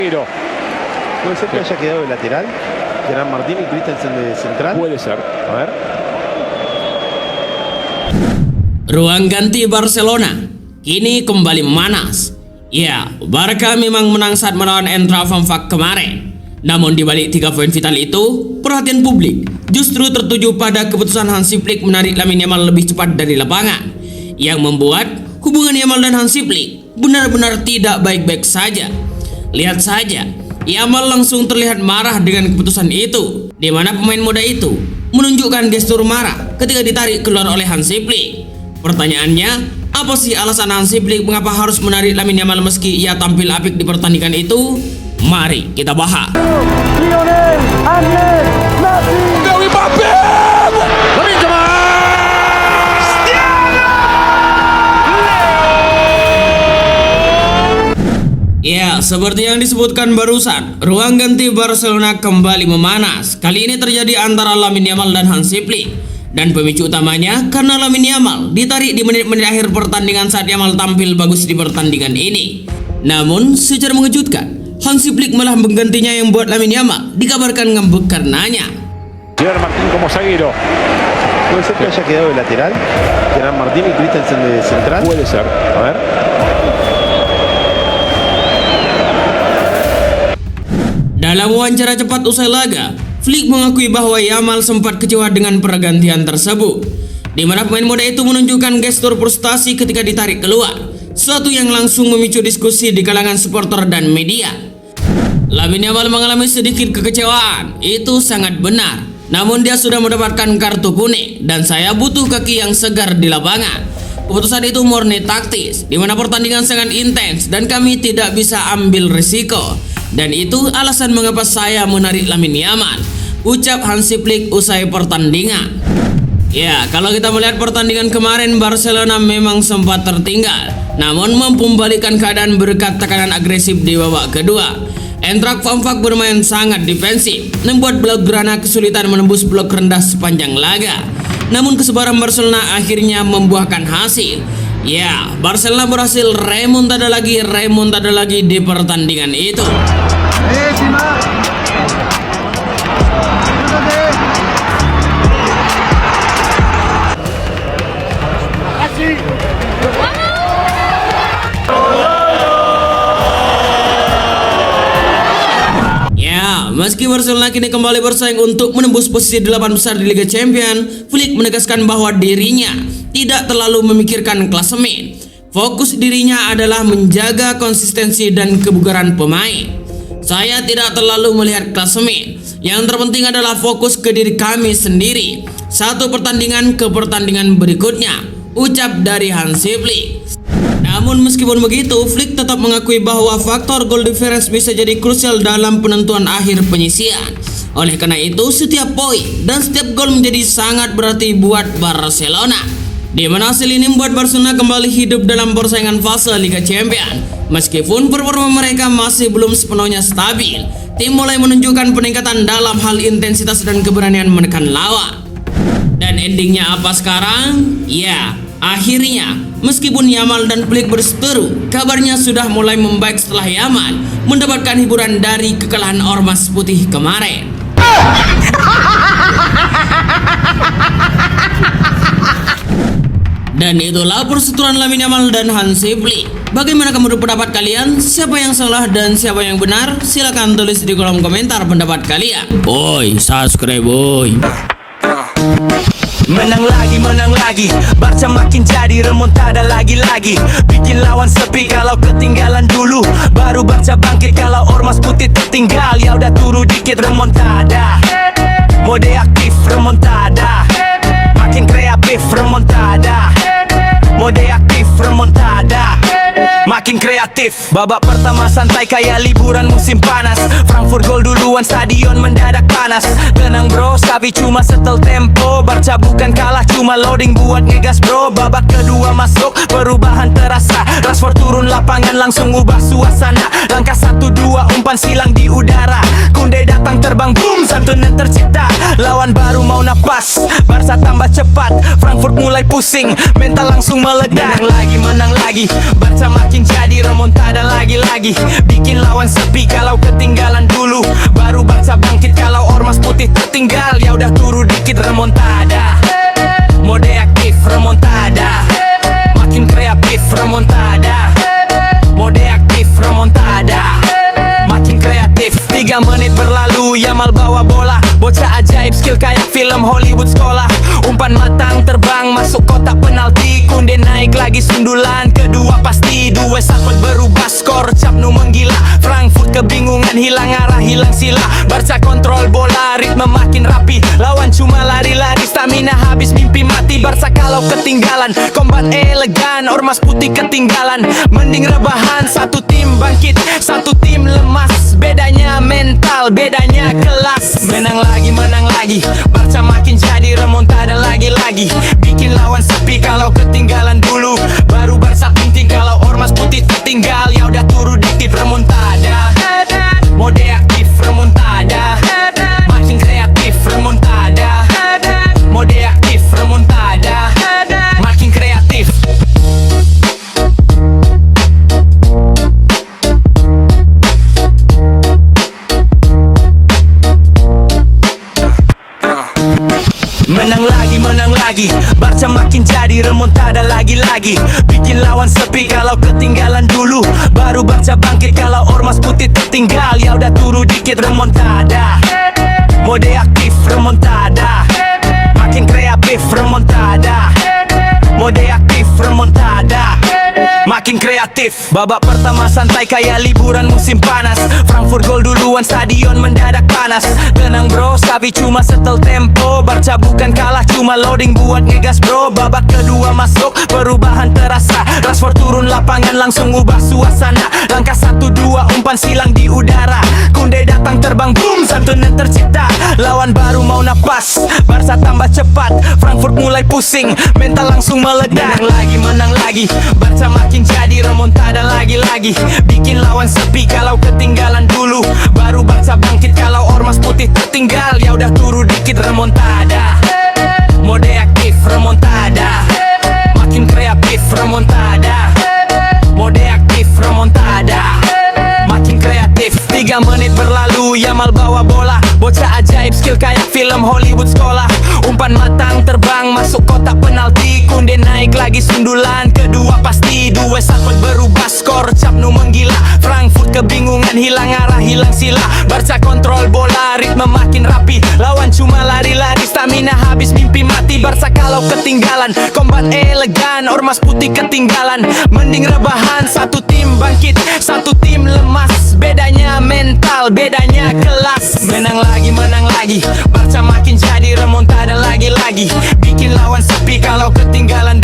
Puede ser que haya quedado de lateral Gerard Martín y Christensen de central. Puede ser. A ver. Ruang ganti Barcelona kini kembali memanas. Ya, Barca memang menang saat melawan Eintracht Frankfurt kemarin. Namun di balik 3 poin vital itu, perhatian publik justru tertuju pada keputusan Hansi Flick menarik Lamine Yamal lebih cepat dari lapangan, yang membuat hubungan Yamal dan Hansi Flick benar-benar tidak baik-baik saja. Lihat saja, Yamal langsung terlihat marah dengan keputusan itu, di mana pemain muda itu menunjukkan gestur marah ketika ditarik keluar oleh Hansi Flick. Pertanyaannya, apa sih alasan Hansi Flick mengapa harus menarik Lamine Yamal meski ia tampil apik di pertandingan itu? Mari kita bahas. Ya, seperti yang disebutkan barusan, ruang ganti Barcelona kembali memanas. Kali ini terjadi antara Lamine Yamal dan Hansi Flick. Dan pemicu utamanya karena Lamine Yamal ditarik di menit-menit akhir pertandingan saat Yamal tampil bagus di pertandingan ini. Namun, secara mengejutkan, Hansi Flick malah menggantinya yang buat Lamine Yamal dikabarkan ngambek karenanya. Gerard Martín como zaguero. Puede ser que haya quedado de lateral Gerard Martín y Christensen de central. Puede ser. A ver. Dalam wawancara cepat usai laga, Flick mengakui bahwa Yamal sempat kecewa dengan pergantian tersebut, di mana pemain muda itu menunjukkan gestur frustasi ketika ditarik keluar, sesuatu yang langsung memicu diskusi di kalangan supporter dan media. Lamine Yamal mengalami sedikit kekecewaan, itu sangat benar. Namun dia sudah mendapatkan kartu kuning dan saya butuh kaki yang segar di lapangan. Keputusan itu murni taktis, di mana pertandingan sangat intens dan kami tidak bisa ambil risiko. Dan itu alasan mengapa saya menarik Lamine Yamal, ucap Hansi Flick usai pertandingan. Ya, kalau kita melihat pertandingan kemarin, Barcelona memang sempat tertinggal, namun mampu membalikkan keadaan berkat tekanan agresif di babak kedua. Eintracht Frankfurt bermain sangat defensif, membuat Blaugrana kesulitan menembus blok rendah sepanjang laga. Namun kesabaran Barcelona akhirnya membuahkan hasil. Ya, Barcelona berhasil remontada lagi di pertandingan itu. Ya, meski Barcelona kini kembali bersaing untuk menembus posisi 8 besar di Liga Champions, Flick menegaskan bahwa dirinya tidak terlalu memikirkan klasemen. Fokus dirinya adalah menjaga konsistensi dan kebugaran pemain. Saya tidak terlalu melihat klasemen. Yang terpenting adalah fokus ke diri kami sendiri. Satu pertandingan ke pertandingan berikutnya, ucap dari Hansi Flick. Namun meskipun begitu, Flick tetap mengakui bahwa faktor goal difference bisa jadi krusial dalam penentuan akhir penyisian. Oleh karena itu, setiap poin dan setiap gol menjadi sangat berarti buat Barcelona. Di mana hasil ini membuat Barcelona kembali hidup dalam persaingan fase Liga Champions. Meskipun performa mereka masih belum sepenuhnya stabil, tim mulai menunjukkan peningkatan dalam hal intensitas dan keberanian menekan lawan. Dan endingnya apa sekarang? Ya, akhirnya meskipun Yamal dan Flick berseteru, kabarnya sudah mulai membaik setelah Yamal mendapatkan hiburan dari kekalahan Ormas Putih kemarin. Dan itulah perseteruan Lamine Yamal dan Hansi Flick. Bagaimana kamu pendapat kalian? Siapa yang salah dan siapa yang benar? Silahkan tulis di kolom komentar pendapat kalian. Boy, subscribe boy. Menang lagi, Barca makin jadi remontada lagi-lagi. Bikin lawan sepi kalau ketinggalan dulu, baru Barca bangkit kalau Ormas Putih tertinggal. Ya udah turu dikit remontada, mode aktif remontada, makin kreatif remontada, mode aktif remontada, makin kreatif. Babak pertama santai kayak liburan musim panas. Frankfurt gol duluan, stadion mendadak panas. Tenang bro, tapi cuma setel tempo. Barca bukan kalah, cuma loading buat ngegas bro. Babak kedua masuk, perubahan terasa. Rashford turun lapangan langsung ubah suasana. Langkah 1-2 umpan silang di udara. Kunde datang terbang boom, santunan tercipta. Lawan baru mau napas, Barca tambah cepat, Frankfurt mulai pusing, mental langsung meledak. Menang lagi, Barca makin jadi remontada lagi-lagi. Bikin lawan sepi kalau ketinggalan dulu, baru Barca bangkit kalau ormas putih tertinggal. Ya udah turu dikit remontada, mode aktif remontada, makin kreatif remontada, mode aktif remontada, makin kreatif. 3 menit berlalu, Yamal bawa bola, bocah ajaib skill kayak film Hollywood sekolah. Umpan matang terbang masuk kotak penalti, Kunde naik lagi sundulan kedua pasti. 2-1 berubah skor, Camp Nou menggila, Frankfurt kebingungan, hilang arah, hilang sila. Barca kontrol bola, ritme makin rapi, lawan cuma lari-lari, stamina habis, mimpi mati. Barca kalau ketinggalan, combat elegan, ormas putih ketinggalan. Mending rebahan, satu tim bangkit, satu tim lemas. Bedanya mental, bedanya kelas. Menang lagi, Barca makin jadi remontada lagi-lagi. Bikin lawan sepi kalau ketinggalan dulu, baru Barca penting kalau ormas putih tertinggal. Ya udah turu dikit remontada, mode aktif remontada, makin kreatif remontada, mode aktif remontada, makin kreatif. Menang lagi, Barca makin jadi remontada lagi-lagi. Bikin lawan sepi kalau ketinggalan dulu, baru Barca bangkit kalau ormas putih tertinggal. Ya udah turu dikit remontada, mode aktif remontada, makin kreatif remontada, mode aktif remontada, makin kreatif. Babak pertama santai kayak liburan musim panas, Frankfurt gol duluan, stadion mendadak panas. Tenang bro, Xavi cuma setel tempo, Barca bukan kalah cuma loading buat ngegas bro. Babak kedua masuk, perubahan terasa, Rashford turun lapangan langsung ubah suasana. Langkah 1-2 umpan silang di udara, Kunde datang terbang boom, santunan tercipta. Lawan baru mau napas, Barca tambah cepat, Frankfurt mulai pusing, mental langsung meledak. Menang lagi, Barca makin jadi remontada lagi-lagi. Bikin lawan sepi kalau ketinggalan dulu, baru Barca bangkit kalau ormas putih tertinggal. Ya udah turu dikit remontada, mode aktif remontada, makin kreatif remontada, mode aktif remontada, makin kreatif. 3 menit berlalu, Yamal bawa bola, bocah ajaib skill kayak film Hollywood sekolah. Umpan matang terbang masuk kotak penalti, Kunde naik lagi sundulan kedua pasti. 2-1 berubah skor, Camp Nou menggila, Frankfurt kebingungan, hilang arah, hilang sila. Barca kontrol bola, ritme makin rapi, lawan cuma lari-lari, stamina habis, mimpi mati. Barca kalau ketinggalan, combat elegan, ormas putih ketinggalan. Mending rebahan, satu tim bangkit, satu tim lemas. Bedanya mental, bedanya kelas. Menang lagi, Barca makin jadi remontada lagi-lagi. Bikin lawan sepi kalau ketinggalan